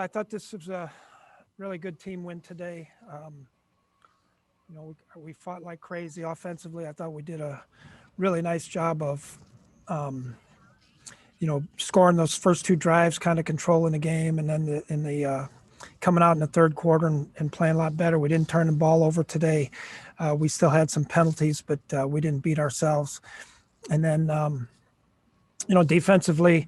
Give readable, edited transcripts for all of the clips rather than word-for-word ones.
I thought this was a really good team win today. We fought like crazy offensively. I thought we did a really nice job of, scoring those first two drives, kind of controlling the game, and then in the coming out in the third quarter and playing a lot better. We didn't turn the ball over today. We still had some penalties, but we didn't beat ourselves. And then, defensively,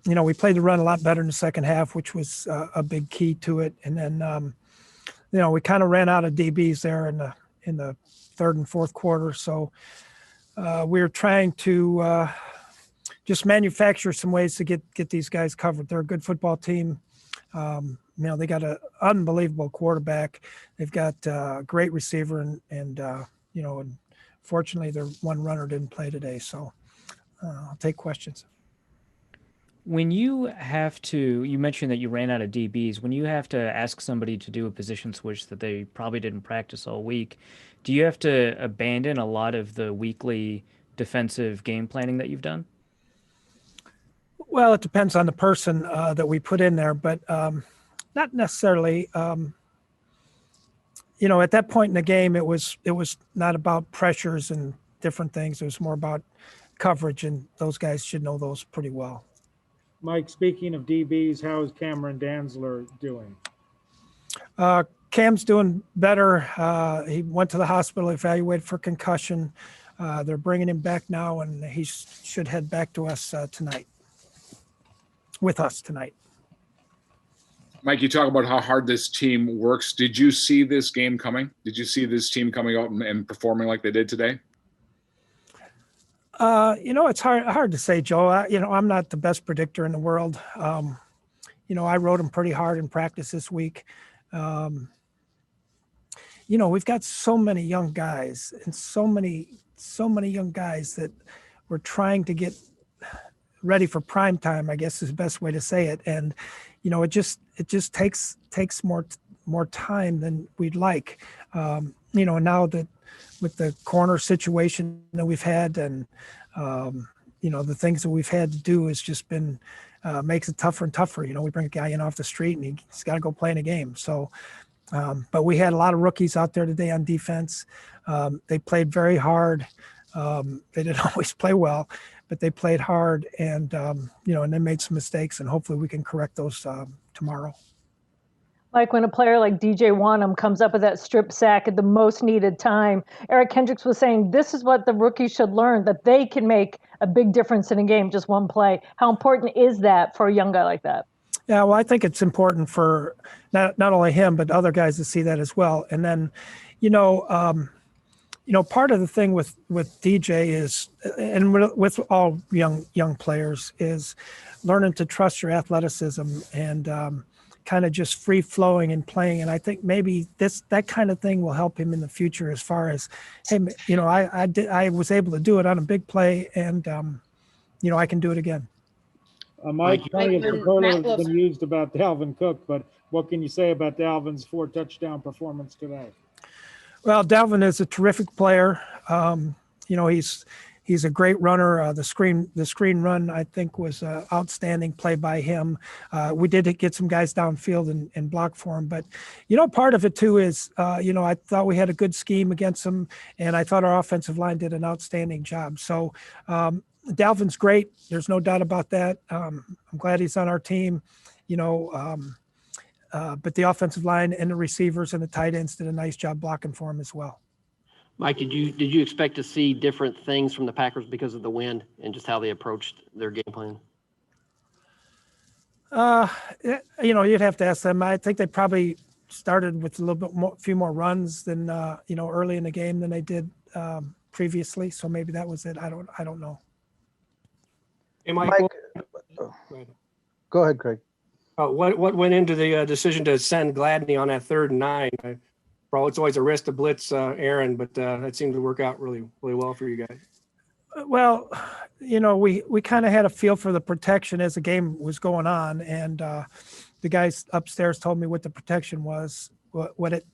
we played the run a lot better in the second half, which was a big key to it. And then, we kind of ran out of DBs there in the third and fourth quarter. So we were trying to just manufacture some ways to get these guys covered. They're a good football team. They got an unbelievable quarterback. They've got a great receiver, and fortunately, their one runner didn't play today. So I'll take questions. When you mentioned that you ran out of DBs. When you have to ask somebody to do a position switch that they probably didn't practice all week, do you have to abandon a lot of the weekly defensive game planning that you've done? Well, it depends on the person that we put in there, but not necessarily. At that point in the game, it was not about pressures and different things. It was more about coverage, and those guys should know those pretty well. Mike, speaking of DBs, how is Cameron Danzler doing? Cam's doing better. He went to the hospital, evaluated for concussion. They're bringing him back now, and he should head back to us tonight. With us tonight. Mike, you talk about how hard this team works. Did you see this game coming? Did you see this team coming out and performing like they did today? It's hard to say, Joe. I'm not the best predictor in the world. I rode them pretty hard in practice this week. We've got so many young guys and so many young guys that we're trying to get ready for prime time, I guess is the best way to say it. And, it just takes more time than we'd like. Now that with the corner situation that we've had and, the things that we've had to do has just been, makes it tougher and tougher. We bring a guy in off the street and he's got to go play in a game. So, but we had a lot of rookies out there today on defense. They played very hard. They didn't always play well, but they played hard and they made some mistakes, and hopefully we can correct those tomorrow. Like when a player like DJ Wanham comes up with that strip sack at the most needed time, Eric Hendricks was saying this is what the rookies should learn, that they can make a big difference in a game, just one play. How important is that for a young guy like that? Yeah, well, I think it's important for not only him, but other guys to see that as well. And then, part of the thing with DJ is, and with all young players, is learning to trust your athleticism and kind of just free flowing and playing. And I think maybe that kind of thing will help him in the future as far as, hey, I was able to do it on a big play, and I can do it again. Mike, plenty of superlatives have been used about Dalvin Cook, but what can you say about Dalvin's 4-touchdown performance today? Well, Dalvin is a terrific player. He's a great runner. The screen run, I think, was an outstanding play by him. We did get some guys downfield and block for him. But, part of it, too, is, I thought we had a good scheme against them, and I thought our offensive line did an outstanding job. So Dalvin's great. There's no doubt about that. I'm glad he's on our team, but the offensive line and the receivers and the tight ends did a nice job blocking for him as well. Mike, did you expect to see different things from the Packers because of the wind and just how they approached their game plan? You'd have to ask them. I think they probably started with a little bit few more runs than early in the game than they did previously. So maybe that was it. I don't know. Hey, Mike, go ahead, Craig. What went into the decision to send Gladney on that 3rd and 9? It's always a risk to blitz Aaron, but that seemed to work out really, really well for you guys. Well, we kind of had a feel for the protection as the game was going on, and the guys upstairs told me what the protection was, what it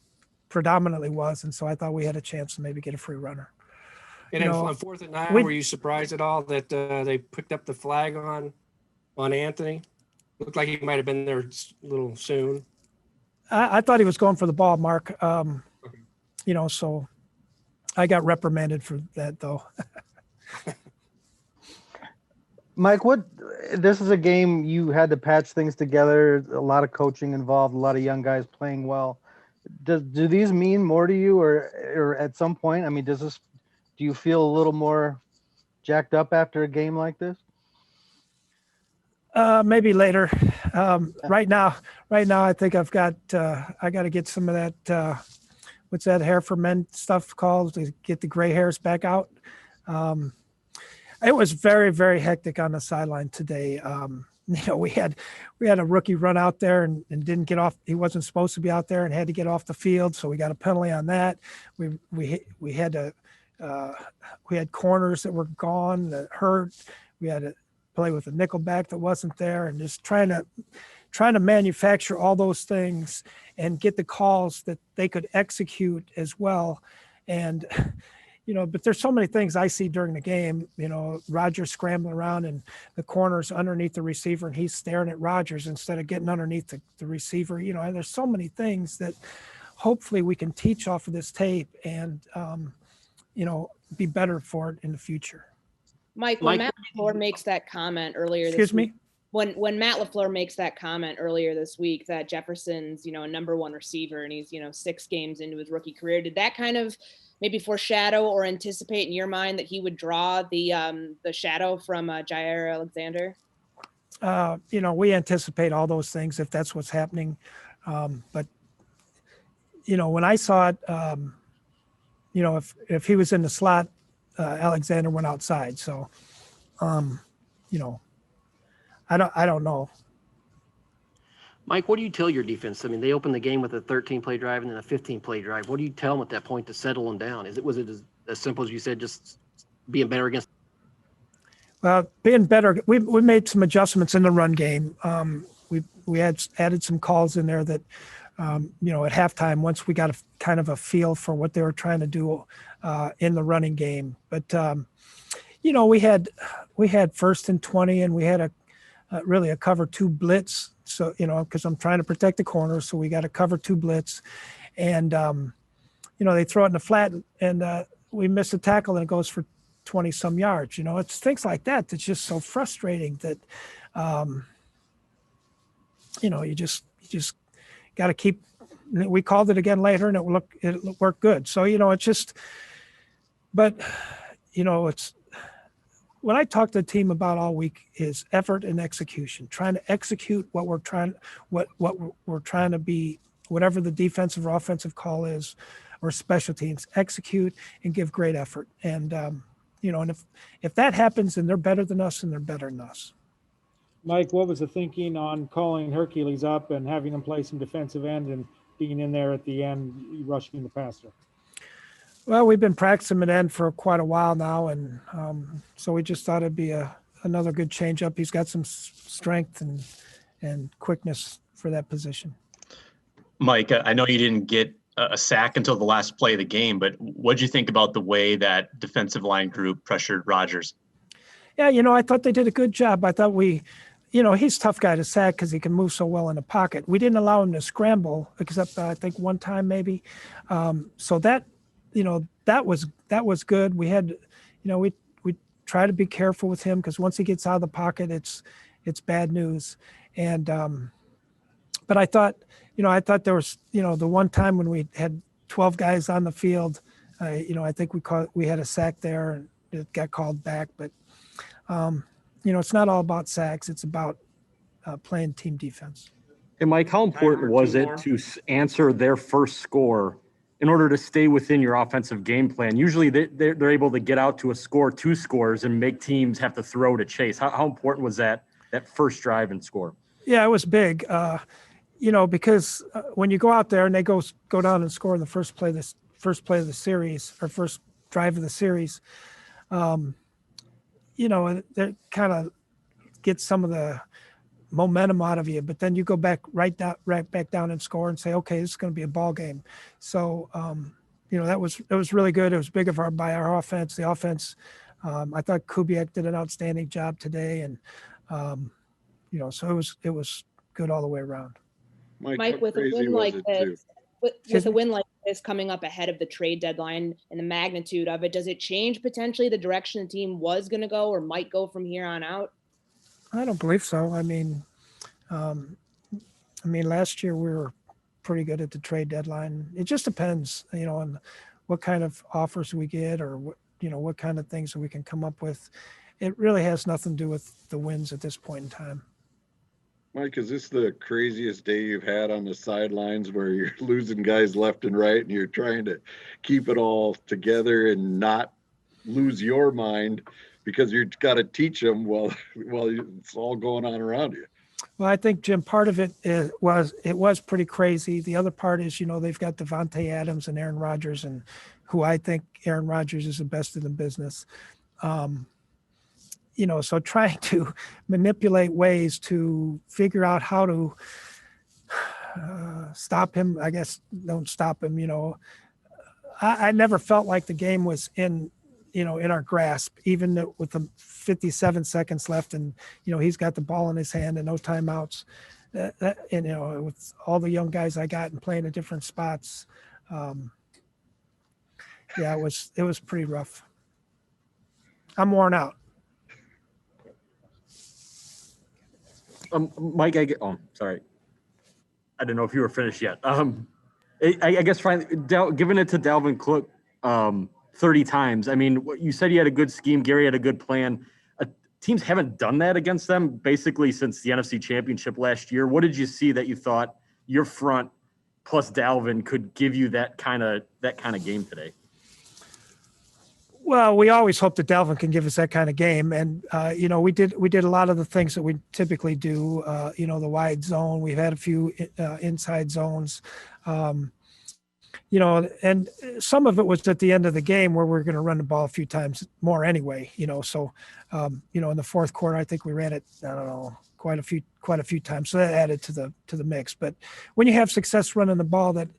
predominantly was, and so I thought we had a chance to maybe get a free runner. And on 4th and 9, were you surprised at all that they picked up the flag on Anthony? Looked like he might have been there a little soon. I thought he was going for the ball, Mark. So I got reprimanded for that, though. Mike, this is a game you had to patch things together, a lot of coaching involved, a lot of young guys playing well. Do these mean more to you or at some point? I mean, do you feel a little more jacked up after a game like this? Maybe later. Right now, I think I got to get some of that, what's that hair for men stuff called, to get the gray hairs back out. It was very, very hectic on the sideline today. We had a rookie run out there and didn't get off. He wasn't supposed to be out there and had to get off the field, so we got a penalty on that. We had corners that were gone that hurt. We had to play with a nickelback that wasn't there, and just trying to manufacture all those things and get the calls that they could execute as well. And but there's so many things I see during the game. Rodgers scrambling around in the corners underneath the receiver, and he's staring at Rodgers instead of getting underneath the receiver. There's so many things that hopefully we can teach off of this tape and be better for it in the future. Mike, when Matt LaFleur makes that comment earlier this week, when Matt LaFleur makes that comment earlier this week that Jefferson's, a number one receiver and he's, 6 games into his rookie career, did that kind of maybe foreshadow or anticipate in your mind that he would draw the shadow from Jair Alexander? We anticipate all those things if that's what's happening. But when I saw it, if he was in the slot, Alexander went outside. So, I don't know. Mike, what do you tell your defense? I mean, they opened the game with a 13-play drive and then a 15-play drive. What do you tell them at that point to settle them down? Was it as simple as you said, just being better against? Well, being better, we made some adjustments in the run game. We had added some calls in there that, at halftime, once we got a kind of a feel for what they were trying to do in the running game. But, we had 1st and 20, and we had really a cover 2 blitz. So, because I'm trying to protect the corner, so we got to cover 2 blitz. And, they throw it in the flat, and we miss a tackle, and it goes for 20-some yards. It's things like that that's just so frustrating that, you just got to keep. We called it again later, and it worked good. So it's just, but it's what I talked to the team about all week is effort and execution. Trying to execute what we're trying to be, whatever the defensive or offensive call is, or special teams. Execute and give great effort. And and if that happens, then they're better than us, and they're better than us. Mike, what was the thinking on calling Hercules up and having him play some defensive end and being in there at the end, rushing the passer? Well, we've been practicing at end for quite a while now, and so we just thought it'd be another good change-up. He's got some strength and quickness for that position. Mike, I know you didn't get a sack until the last play of the game, but what did you think about the way that defensive line group pressured Rodgers? Yeah, I thought they did a good job. I thought he's a tough guy to sack because he can move so well in the pocket. We didn't allow him to scramble, except I think one time maybe. So that, that was good. We had, we try to be careful with him because once he gets out of the pocket, it's bad news. And but I thought there was, the one time when we had 12 guys on the field, I think we had a sack there and it got called back. But it's not all about sacks. It's about playing team defense. Hey, Mike, how important was it to answer their first score in order to stay within your offensive game plan? Usually they're able to get out to a score, 2 scores, and make teams have to throw to chase. How important was that first drive and score? Yeah, it was big, because when you go out there and they go down and score in the first play of the series, or first drive of the series, they kind of get some of the momentum out of you, but then you go back right back down and score and say, okay, this is going to be a ball game. So, it was really good. It was big by our offense. The offense, I thought Kubiak did an outstanding job today, and So it was good all the way around. Mike, with a win like this, with a win like this coming up ahead of the trade deadline and the magnitude of it, does it change potentially the direction the team was going to go or might go from here on out? I don't believe so. I mean, last year we were pretty good at the trade deadline. It just depends, on what kind of offers we get or what kind of things that we can come up with. It really has nothing to do with the wins at this point in time. Mike, is this the craziest day you've had on the sidelines where you're losing guys left and right and you're trying to keep it all together and not lose your mind because you've got to teach them while it's all going on around you? Well, I think, Jim, part of it was pretty crazy. The other part is, they've got Devontae Adams and Aaron Rodgers, and who I think Aaron Rodgers is the best in the business. So trying to manipulate ways to figure out how to stop him, I guess, don't stop him, I never felt like the game was in our grasp, even with the 57 seconds left and, he's got the ball in his hand and no timeouts. With all the young guys I got and playing at different spots. It was pretty rough. I'm worn out. Mike, sorry. I didn't know if you were finished yet. I guess finally, giving it to Dalvin Cook 30 times. I mean, you said he had a good scheme. Gary had a good plan. Teams haven't done that against them basically since the NFC Championship last year. What did you see that you thought your front plus Dalvin could give you that kind of game today? Well, we always hope that Dalvin can give us that kind of game. And, we did a lot of the things that we typically do, the wide zone. We've had a few inside zones, and some of it was at the end of the game where we're going to run the ball a few times more anyway, So, in the fourth quarter, I think we ran it, I don't know, quite a few times. So that added to the mix. But when you have success running the ball, that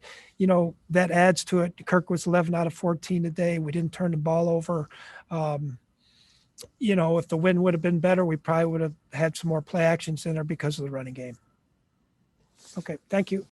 adds to it. Kirk was 11 out of 14 today. We didn't turn the ball over. If the win would have been better, we probably would have had some more play actions in there because of the running game. Okay, thank you.